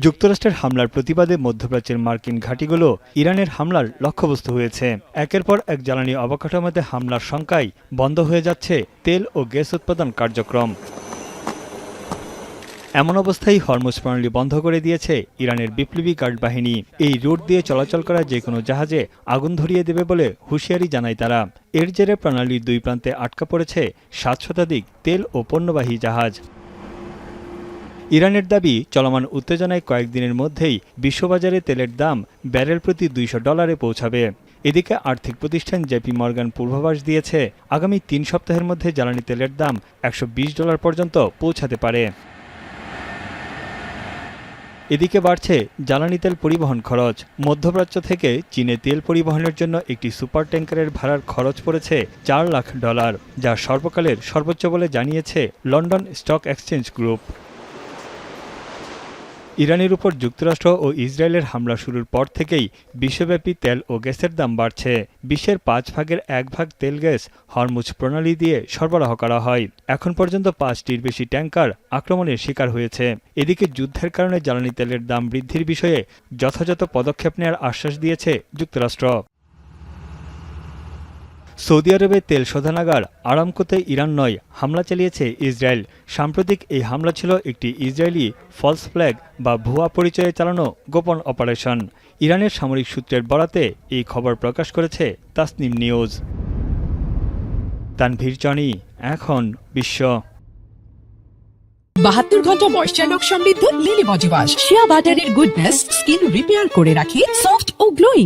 যুক্তরাষ্ট্রের হামলার প্রতিবাদে মধ্যপ্রাচ্যের মার্কিন ঘাঁটিগুলো ইরানের হামলার লক্ষ্যবস্তু হয়েছে। একের পর এক জ্বালানি অবকাঠামোতে হামলার শঙ্কায় বন্ধ হয়ে যাচ্ছে তেল ও গ্যাস উৎপাদন কার্যক্রম। এমন অবস্থায় হরমুজ প্রণালী বন্ধ করে দিয়েছে ইরানের বিপ্লবী গার্ড বাহিনী। এই রুট দিয়ে চলাচল করা যে কোনো জাহাজে আগুন ধরিয়ে দেবে বলে হুঁশিয়ারি জানায় তারা। এর জেরে প্রণালীর দুই প্রান্তে আটকা পড়েছে 7 শতাধিক তেল ও পণ্যবাহী জাহাজ। ইরানের দাবি, চলমান উত্তেজনায় কয়েকদিনের মধ্যেই বিশ্ববাজারে তেলের দাম ব্যারেল প্রতি $200 পৌঁছাবে। এদিকে আর্থিক প্রতিষ্ঠান জেপি মর্গান পূর্বাভাস দিয়েছে, আগামী 3 সপ্তাহের মধ্যে জ্বালানি তেলের দাম $120 পর্যন্ত পৌঁছাতে পারে। এদিকে বাড়ছে জ্বালানি তেল পরিবহন খরচ। মধ্যপ্রাচ্য থেকে চীনে তেল পরিবহনের জন্য একটি সুপার ট্যাঙ্কারের ভাড়ার খরচ পড়েছে $4 লাখ, যা সর্বকালের সর্বোচ্চ বলে জানিয়েছে লন্ডন স্টক এক্সচেঞ্জ গ্রুপ। ইরানের উপর যুক্তরাষ্ট্র ও ইসরায়েলের হামলা শুরুর পর থেকেই বিশ্বব্যাপী তেল ও গ্যাসের দাম বাড়ছে। বিশ্বের 5 ভাগের 1 ভাগ তেল গ্যাস হরমুজ প্রণালী দিয়ে সরবরাহ করা হয়। এখন পর্যন্ত 5টির বেশি ট্যাঙ্কার আক্রমণের শিকার হয়েছে। এদিকে যুদ্ধের কারণে জ্বালানি তেলের দাম বৃদ্ধির বিষয়ে যথাযথ পদক্ষেপ নেওয়ার আশ্বাস দিয়েছে যুক্তরাষ্ট্র। সৌদি আরবে তেল শোধনাগার আরামকোতে ইরান নয়, হামলা চালিয়েছে ইসরায়েল। সাম্প্রতিক এই হামলা ছিল একটি ইসরায়েলি ফলস ফ্ল্যাগ বা ভুয়া পরিচয়ে চালানো গোপন অপারেশন। ইরানের সামরিক সূত্রের বরাতে এই খবর প্রকাশ করেছে তাসনিম নিউজ। তানভীর জনি, এখন বিশ্ব। 72 ঘন্টা ময়েশ্চার লক সমৃদ্ধ লিলি বডি ওয়াশ। শিয়া বাটারের গুডনেস স্কিন রিপেয়ার করে রাখে সফট ও গ্লোয়িং।